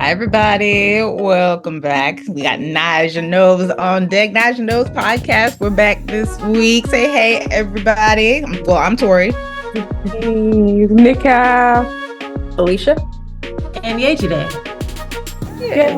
Hi, everybody. Welcome back. We got Naja Knows on deck. Naja Knows podcast. We're back this week. Say hey, everybody. I'm Tori. Hey, Nika. Alicia. And yesterday. Yeah,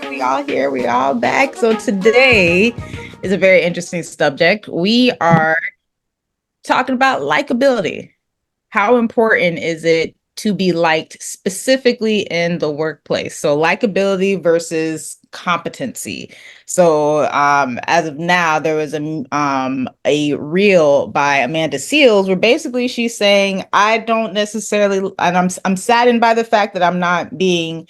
we all here. We all back. So today is a very interesting subject. We are talking about likability. How important is it to be liked specifically in the workplace? So likability versus competency. So as of now, there was a reel by Amanda Seales where basically she's saying, I don't necessarily, and I'm saddened by the fact that I'm not being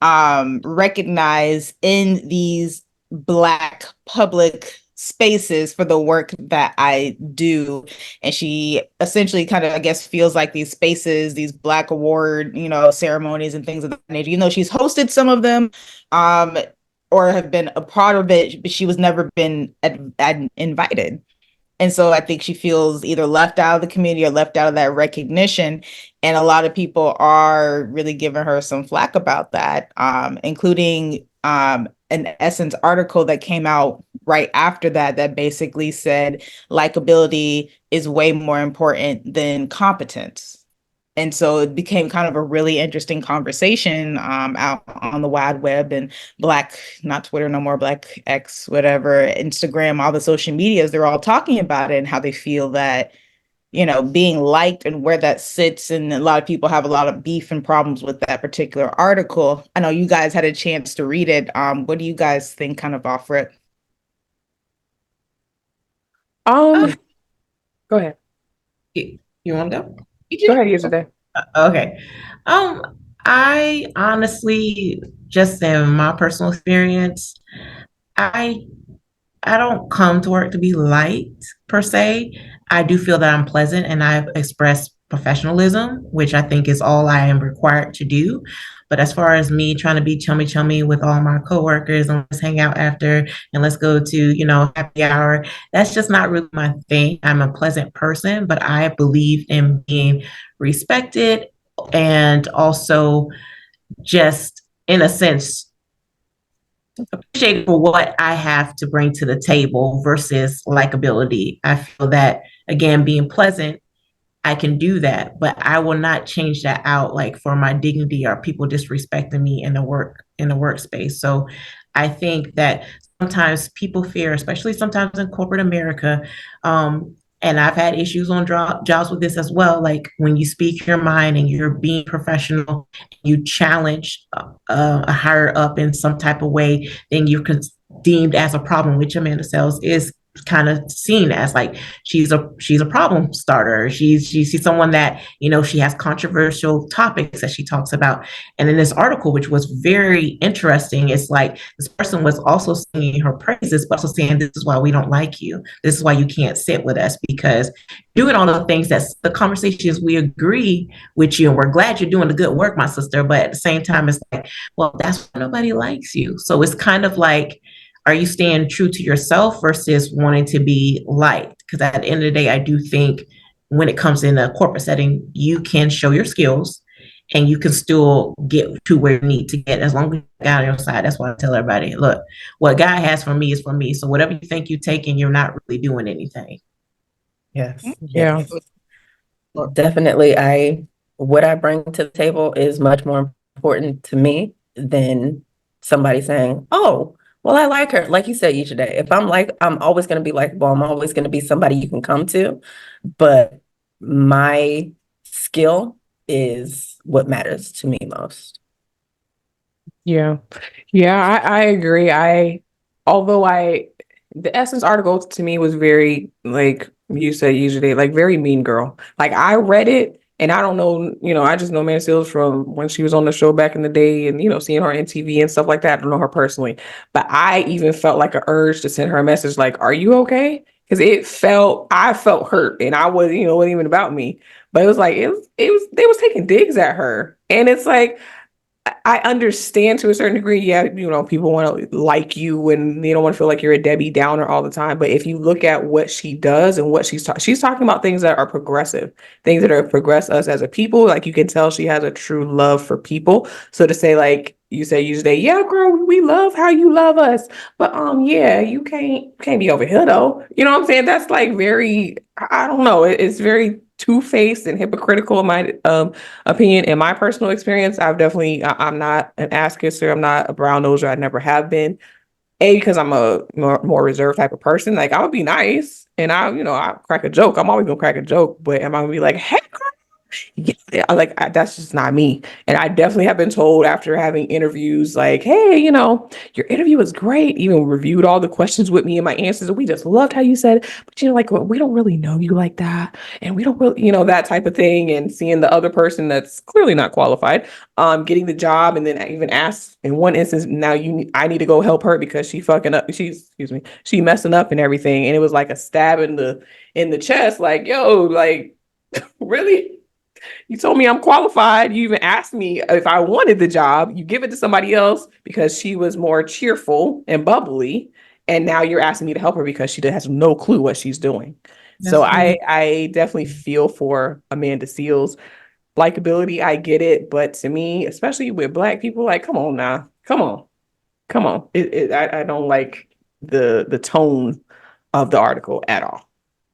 recognized in these Black public spaces for the work that I do. And she essentially kind of, I guess, feels like these spaces, these Black award, ceremonies and things of that nature, she's hosted some of them, or have been a part of it, but she was never been invited. And so I think she feels either left out of the community or left out of that recognition. And a lot of people are really giving her some flack about that, including an Essence article that came out right after that basically said likability is way more important than competence. And so it became kind of a really interesting conversation out on the wide web and Black, not Twitter no more, Black X, whatever, Instagram, all the social medias, they're all talking about it and how they feel that, being liked and where that sits. And a lot of people have a lot of beef and problems with that particular article. I know you guys had a chance to read it. What do you guys think kind of offer it? Go ahead. You want to go? Go ahead, yesterday. Okay. I honestly, just in my personal experience, I I don't come to work to be liked per se. I do feel that I'm pleasant and I've expressed professionalism, which I think is all I am required to do. But as far as me trying to be chummy with all my coworkers and let's hang out after and let's go to, happy hour, that's just not really my thing. I'm a pleasant person, but I believe in being respected and also just in a sense appreciated for what I have to bring to the table versus likability. I feel that again, being pleasant, I can do that, but I will not change that out like for my dignity or people disrespecting me in the workspace. So I think that sometimes people fear, especially sometimes in corporate America, and I've had issues on jobs with this as well. Like when you speak your mind and you're being professional, you challenge a higher up in some type of way, then you're deemed as a problem, which Amanda Sales is kind of seen as like she's a problem starter. She's someone that she has controversial topics that she talks about. And in this article, which was very interesting, it's like this person was also singing her praises, but also saying this is why we don't like you. This is why you can't sit with us because doing all the things that the conversations we agree with you and we're glad you're doing the good work, my sister. But at the same time, it's like, well, that's why nobody likes you. So it's kind of like, are you staying true to yourself versus wanting to be liked? Because at the end of the day, I do think when it comes in a corporate setting, you can show your skills and you can still get to where you need to get as long as you got on your side. That's why I tell everybody, look, what God has for me is for me. So whatever you think you're taking, you're not really doing anything. Yes. Yeah. Definitely. What I bring to the table is much more important to me than somebody saying, oh, well, I like her. Like you said, each day. If I'm always going to be likable. I'm always going to be somebody you can come to. But my skill is what matters to me most. Yeah. I agree. The Essence article to me was very, like you said, usually, like very mean girl. Like I read it and I don't know, I just know Amanda Seales from when she was on the show back in the day and, seeing her on TV and stuff like that. I don't know her personally, but I even felt like an urge to send her a message like, are you okay? Because I felt hurt and I was, it wasn't even about me, but it was like, they was taking digs at her. And it's like, I understand to a certain degree. Yeah, people want to like you and they don't want to feel like you're a Debbie Downer all the time. But if you look at what she does and what she's talking about things that are progressive, things that are progress us as a people. Like you can tell she has a true love for people. So to say like you say usually, yeah, girl, we love how you love us, but yeah, you can't be over here though. You know what I'm saying? That's like very, I don't know. It's very two-faced and hypocritical in my opinion. In my personal experience, I'm not an ass kisser. I'm not a brown noser. I never have been. Because I'm a more reserved type of person. Like I would be nice and I crack a joke. I'm always gonna crack a joke, but am I gonna be like, hey, yeah, that's just not me. And I definitely have been told after having interviews like, hey, your interview was great. Even reviewed all the questions with me and my answers. And we just loved how you said it. But like well, we don't really know you like that. And we don't really, that type of thing. And seeing the other person that's clearly not qualified, getting the job and then I even asked in one instance, now I need to go help her because she fucking up, she messing up and everything. And it was like a stab in the chest, like, yo, like really? You told me I'm qualified. You even asked me if I wanted the job. You give it to somebody else because she was more cheerful and bubbly. And now you're asking me to help her because she has no clue what she's doing. So I definitely feel for Amanda Seales. Likability, I get it. But to me, especially with Black people, like, come on now. Come on. Come on. I don't like the tone of the article at all.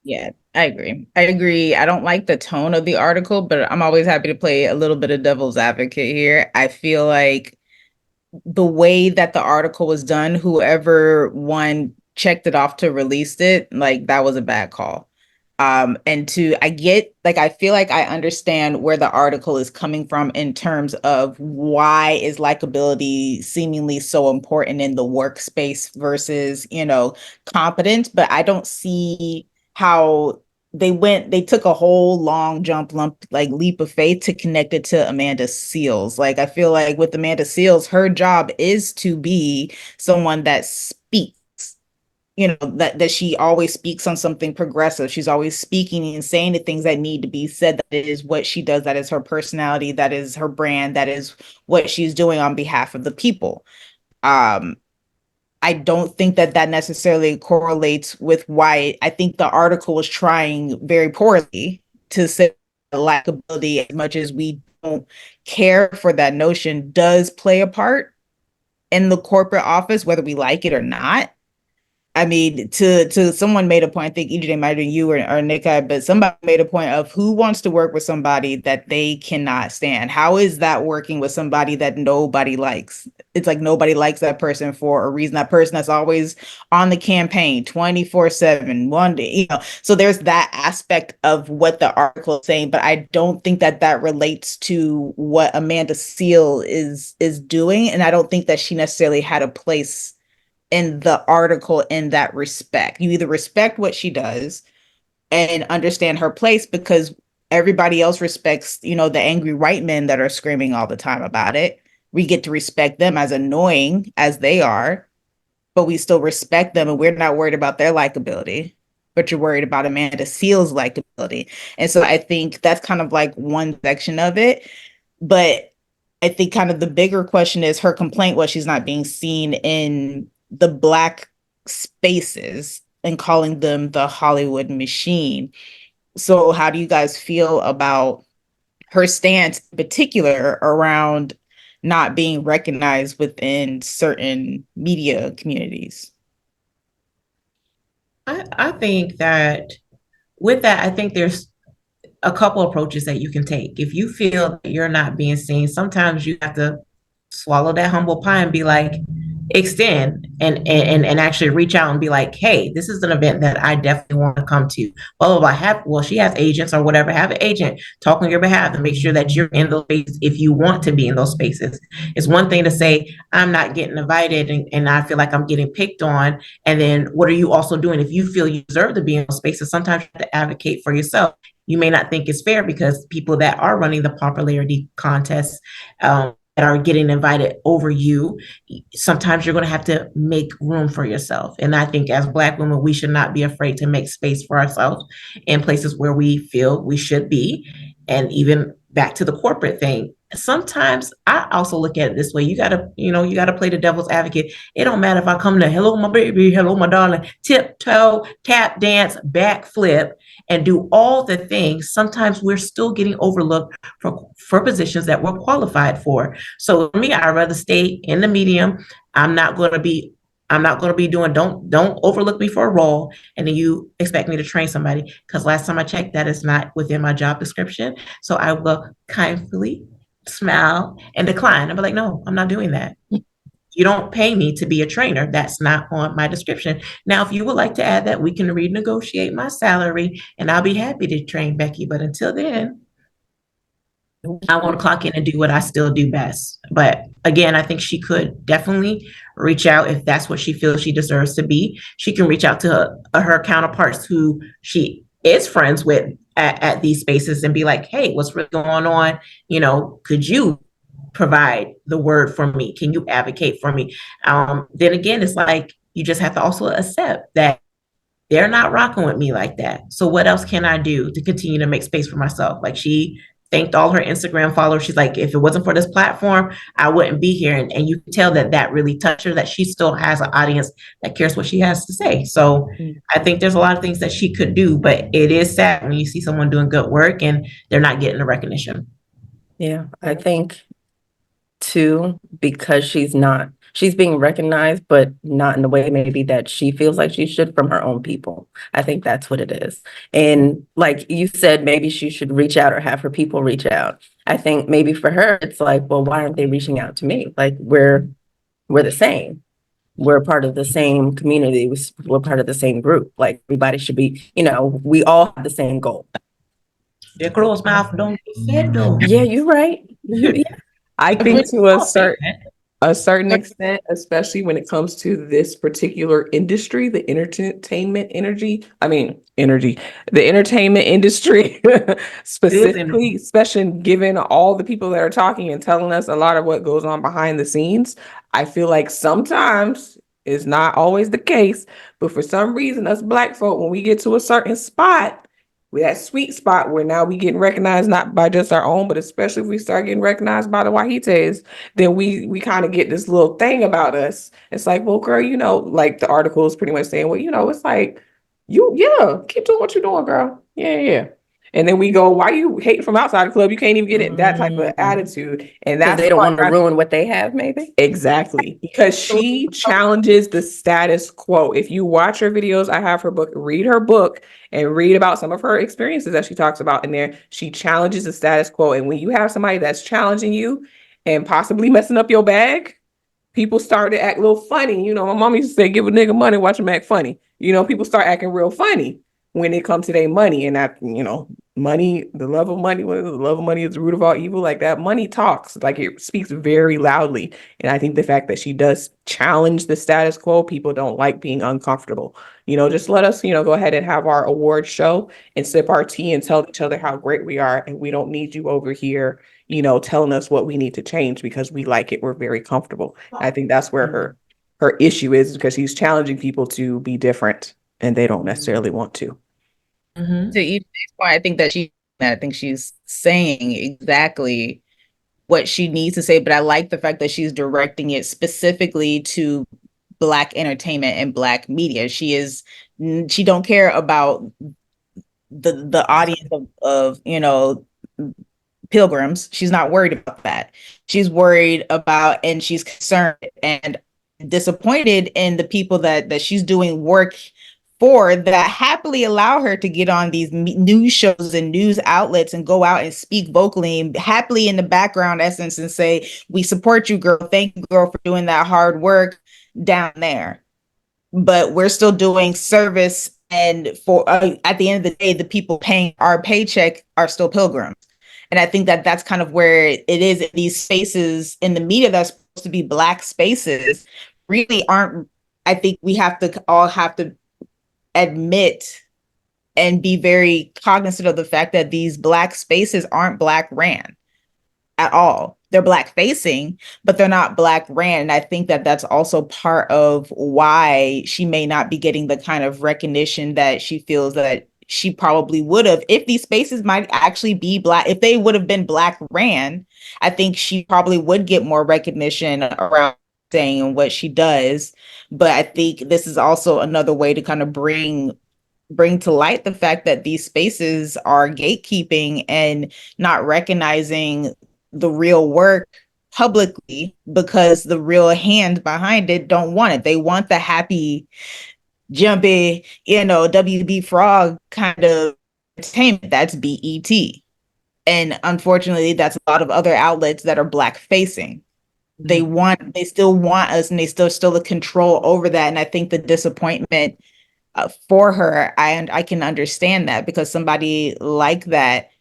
Yeah, I agree. I agree. I don't like the tone of the article, but I'm always happy to play a little bit of devil's advocate here. I feel like the way that the article was done, whoever one checked it off to release it, like that was a bad call. And I get, like, I feel like I understand where the article is coming from in terms of why is likability seemingly so important in the workspace versus, competence, but I don't see how they took a whole long leap of faith to connect it to Amanda Seales. Like I feel like with Amanda Seales, her job is to be someone that speaks, that she always speaks on something progressive. She's always speaking and saying the things that need to be said. That it is what she does, that is her personality, that is her brand, that is what she's doing on behalf of the people. I don't think that necessarily correlates with why I think the article was trying very poorly to say likability, as much as we don't care for that notion, does play a part in the corporate office, whether we like it or not. I mean, to someone made a point, I think EJ might have been you or Nick, but somebody made a point of who wants to work with somebody that they cannot stand. How is that working with somebody that nobody likes? It's like nobody likes that person for a reason. That person that's always on the campaign 24/7, one day, So there's that aspect of what the article is saying, but I don't think that relates to what Amanda Seales is doing, and I don't think that she necessarily had a place in the article in that respect. You either respect what she does and understand her place, because everybody else respects, the angry white men that are screaming all the time about it. We get to respect them, as annoying as they are, but we still respect them and we're not worried about their likability. But you're worried about Amanda Seales' likability. And so I think that's kind of like one section of it. But I think kind of the bigger question is, her complaint was she's not being seen in the Black spaces and calling them the Hollywood machine. So how do you guys feel about her stance in particular around not being recognized within certain media communities? I think that with that, I think there's a couple approaches that you can take. If you feel that you're not being seen, sometimes you have to swallow that humble pie and be like, extend and actually reach out and be like, hey, this is an event that I definitely want to come to. Blah, blah, blah. Well, she has agents or whatever. Have an agent talk on your behalf and make sure that you're in those spaces if you want to be in those spaces. It's one thing to say, I'm not getting invited and I feel like I'm getting picked on. And then what are you also doing? If you feel you deserve to be in those spaces, sometimes you have to advocate for yourself. You may not think it's fair because people that are running the popularity contests that are getting invited over you, sometimes you're going to have to make room for yourself. And I think as Black women, we should not be afraid to make space for ourselves in places where we feel we should be. And even back to the corporate thing. Sometimes I also look at it this way. You gotta play the devil's advocate. It don't matter if I come to hello, my baby, hello, my darling, tiptoe, tap dance, backflip, and do all the things. Sometimes we're still getting overlooked for positions that we're qualified for. So for me, I'd rather stay in the medium. I'm not gonna be I'm not going to be doing don't overlook me for a role and then you expect me to train somebody because last time I checked that is not within my job description. So I will kindly smile and decline. I'll be like, no, I'm not doing that. You don't pay me to be a trainer. That's not on my description. Now, if you would like to add that, we can renegotiate my salary and I'll be happy to train Becky. But until then, I want to clock in and do what I still do best. But again, I think she could definitely reach out if that's what she feels she deserves to be. She can reach out to her counterparts who she is friends with at these spaces and be like, hey, what's really going on? Could you provide the word for me? Can you advocate for me? Then again, it's like you just have to also accept that they're not rocking with me like that. So what else can I do to continue to make space for myself? Like she thanked all her Instagram followers. She's like, if it wasn't for this platform, I wouldn't be here. And you can tell that really touched her, that she still has an audience that cares what she has to say. So I think there's a lot of things that she could do, but it is sad when you see someone doing good work and they're not getting the recognition. Yeah, I think too, because she's being recognized, but not in the way maybe that she feels like she should from her own people. I think that's what it is. And like you said, maybe she should reach out or have her people reach out. I think maybe for her, it's like, well, why aren't they reaching out to me? Like we're the same. We're part of the same community. We're part of the same group. Like everybody should be, we all have the same goal. Their closed mouth don't get fed though. Yeah, you're right. Yeah. I think to a certain extent, especially when it comes to this particular industry, the entertainment the entertainment industry, specifically, especially given all the people that are talking and telling us a lot of what goes on behind the scenes, I feel like sometimes it's not always the case, but for some reason, us Black folk, when we get to a certain spot, that sweet spot where now we getting recognized not by just our own, but especially if we start getting recognized by the Wahites, then we kind of get this little thing about us. It's like, well, girl, like the article is pretty much saying, well, it's like, keep doing what you're doing, girl. Yeah. And then we go, why you hating from outside the club? You can't even get it, that type of attitude. And that's they don't want to ruin what they have, maybe. Exactly. Because she challenges the status quo. If you watch her videos, I have her book, read her book and read about some of her experiences that she talks about in there. She challenges the status quo. And when you have somebody that's challenging you and possibly messing up your bag, people start to act a little funny. My mom used to say, give a nigga money, watch him act funny. People start acting real funny when it comes to their money. And that, money, the love of money, the love of money is the root of all evil. Like that money talks, like it speaks very loudly. And I think the fact that she does challenge the status quo, people don't like being uncomfortable. Just let us, go ahead and have our award show and sip our tea and tell each other how great we are. And we don't need you over here, telling us what we need to change because we like it. We're very comfortable. I think that's where her issue is, because she's challenging people to be different and they don't necessarily want to. To each point, I think she's saying exactly what she needs to say, but I like the fact that she's directing it specifically to Black entertainment and Black media. She don't care about the audience of pilgrims. She's not worried about that. She's worried about, and she's concerned and disappointed in the people that she's doing work for, that happily allow her to get on these news shows and news outlets and go out and speak vocally and happily in the background essence and say, we support you, girl. Thank you, girl, for doing that hard work down there. But we're still doing service. And for at the end of the day, the people paying our paycheck are still pilgrims. And I think that that's kind of where it is in these spaces in the media that's supposed to be Black spaces really aren't. I think we have to admit and be very cognizant of the fact that these Black spaces aren't Black ran at all. They're Black facing, but they're not Black ran. And I think that that's also part of why she may not be getting the kind of recognition that she feels that she probably would have, if these spaces might actually be Black, if they would have been Black ran, I think she probably would get more recognition around saying what she does. But I think this is also another way to kind of bring to light the fact that these spaces are gatekeeping and not recognizing the real work publicly, because the real hand behind it don't want it. They want the happy, jumpy, WB Frog kind of entertainment. That's BET. And unfortunately, that's a lot of other outlets that are Black facing. They still want us, and they still the control over that. And I think the disappointment for her, I can understand that, because somebody like that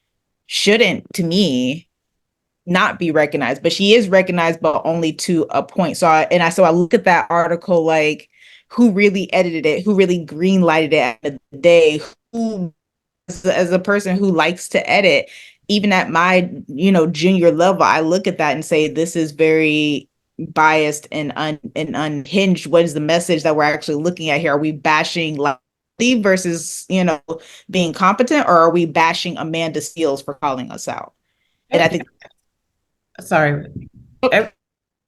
shouldn't, to me, not be recognized. But she is recognized, but only to a point. So I look at that article like, who really edited it, who really green lighted it at the day, who, as a person who likes to edit, even at my junior level, I look at that and say, this is very biased and unhinged. What is the message that we're actually looking at here? Are we bashing versus being competent, or are we bashing Amanda Seales for calling us out? And I think, sorry,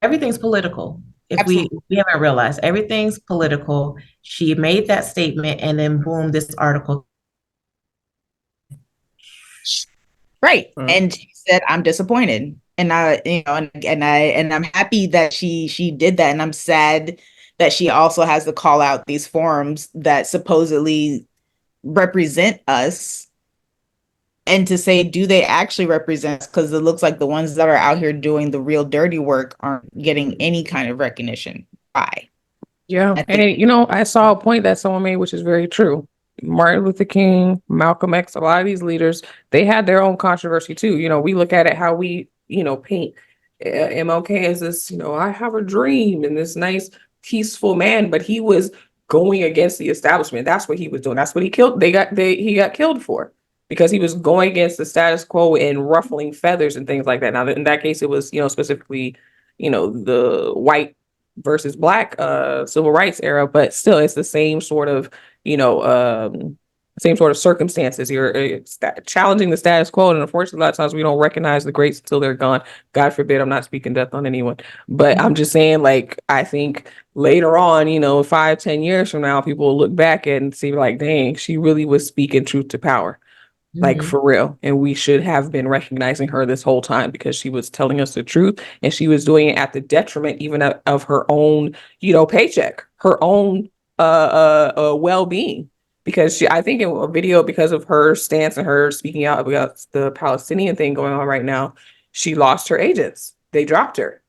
everything's political. If we haven't realized, everything's political. She made that statement, and then boom, this article. right. And she said, I'm disappointed. And I'm happy that she did that. And I'm sad that she also has to call out these forums that supposedly represent us, and to say, do they actually represent us? Because it looks like the ones that are out here doing the real dirty work aren't getting any kind of recognition. Why? Yeah. And I saw a point that someone made, which is very true. Martin Luther King, Malcolm X, a lot of these leaders, they had their own controversy too. We look at it how we, paint MLK as this, I have a dream and this nice, peaceful man, but he was going against the establishment. That's what he was doing. That's what he got killed for, because he was going against the status quo and ruffling feathers and things like that. Now, in that case, it was, specifically, the white versus Black civil rights era, but still it's the same sort of same sort of circumstances. You're challenging the status quo, and unfortunately a lot of times we don't recognize the greats until they're gone. God forbid, I'm not speaking death on anyone, but I'm just saying, like, I think later on, 5-10 years from now, people will look back and see like, dang, she really was speaking truth to power. Like, for real. And we should have been recognizing her this whole time, because she was telling us the truth, and she was doing it at the detriment even of her own, paycheck, her own well-being. Because I think in a video, because of her stance and her speaking out about the Palestinian thing going on right now, she lost her agents. They dropped her,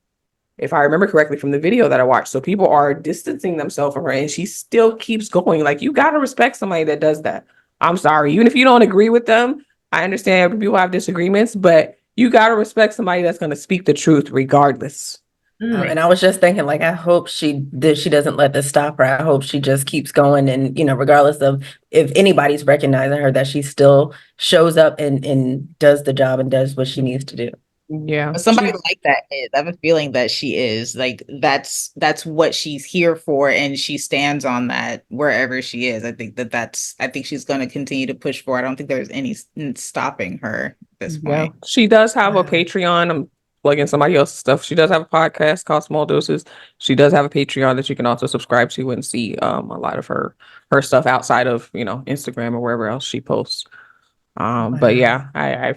if I remember correctly from the video that I watched. So people are distancing themselves from her, and she still keeps going. Like, you got to respect somebody that does that. I'm sorry. Even if you don't agree with them, I understand people have disagreements, but you got to respect somebody that's going to speak the truth regardless. And I was just thinking, like, I hope she doesn't let this stop her. I hope she just keeps going, and regardless of if anybody's recognizing her, that she still shows up and does the job and does what she needs to do. Yeah, somebody like that is. I have a feeling that she is, like, that's what she's here for, and she stands on that wherever she is. I think I think she's going to continue to push for it. I don't think there's any stopping her at this point. She does have a Patreon. I'm plugging somebody else's stuff. She does have a podcast called Small Doses. She does have a Patreon that you can also subscribe to and see a lot of her stuff outside of Instagram or wherever else she posts. But yeah, I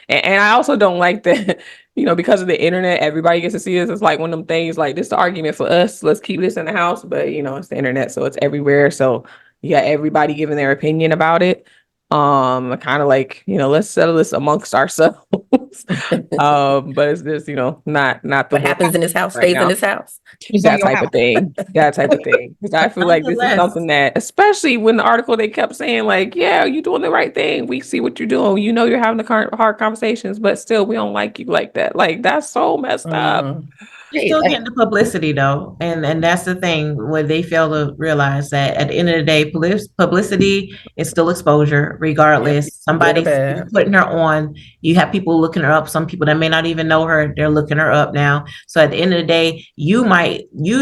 and I also don't like that, because of the internet, everybody gets to see this. It's like one of them things, like, this is the argument for us. Let's keep this in the house. But, it's the internet, so it's everywhere. So you got everybody giving their opinion about it. Kind of like, let's settle this amongst ourselves. But it's just, not the what happens in this house stays in this house. That type of thing. That type of thing. Because I feel like this is something that, especially when the article, they kept saying, like, yeah, you're doing the right thing. We see what you're doing. You're having the hard conversations, but still, we don't like you like that. Like, that's so messed up. You're still getting the publicity, though, and that's the thing, where they fail to realize that at the end of the day, publicity is still exposure, regardless. Somebody's putting her on. You have people looking her up. Some people that may not even know her, they're looking her up now. So at the end of the day, you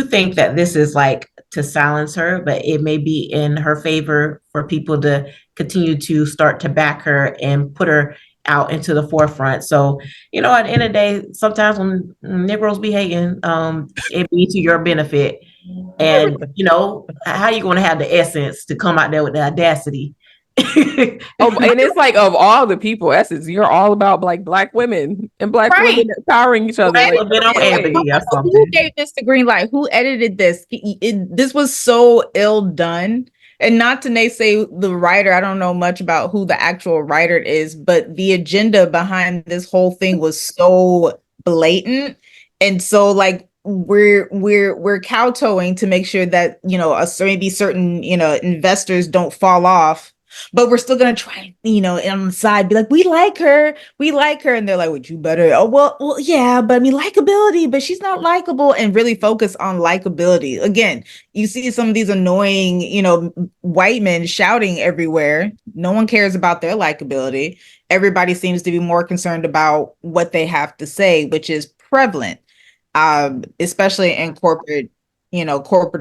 think that this is like to silence her, but it may be in her favor for people to continue to start to back her and put her out into the forefront. So, at the end of the day, sometimes when Negroes be hating, it be to your benefit. And how you going to have the essence to come out there with the audacity? And it's like, of all the people, Essence, you're all about like black women and black Right. women empowering each other. Like, been on Ebony or something. Who gave this the green light? Who edited this? This was so ill done. And not to naysay the writer, I don't know much about who the actual writer is, but the agenda behind this whole thing was so blatant. And so like we're kowtowing to make sure that maybe certain investors don't fall off, but we're still gonna try on the side be like, we like her, and they're like, would you better, oh well yeah, but I mean likability, but she's not likable, and really focus on likability. Again, you see some of these annoying white men shouting everywhere. No one cares about their likability. Everybody seems to be more concerned about what they have to say, which is prevalent, especially in corporate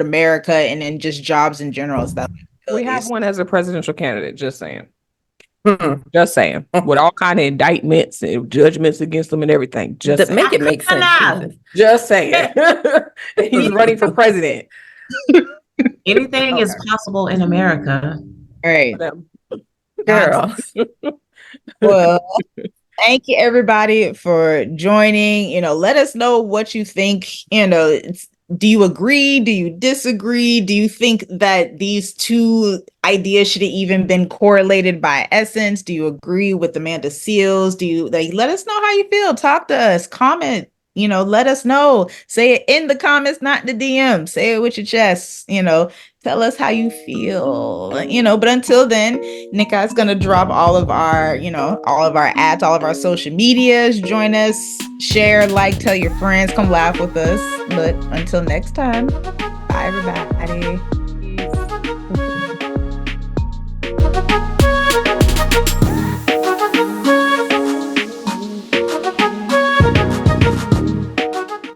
America, and in just jobs in general stuff. We have one as a presidential candidate, just saying. Just saying. With all kind of indictments and judgments against them and everything. Just To make it make sense. Jesus. Just saying. He's running for president. Anything is possible in America. All right. Girl. Well, thank you everybody for joining. Let us know what you think. Do you agree? Do you disagree? Do you think that these two ideas should have even been correlated by Essence? Do you agree with Amanda Seales? Do you let us know how you feel? Talk to us, comment, let us know. Say it in the comments, not in the DM. Say it with your chest, tell us how you feel, but until then, Nika is going to drop all of our ads, all of our social medias. Join us, share, like, tell your friends, come laugh with us. But until next time, bye everybody.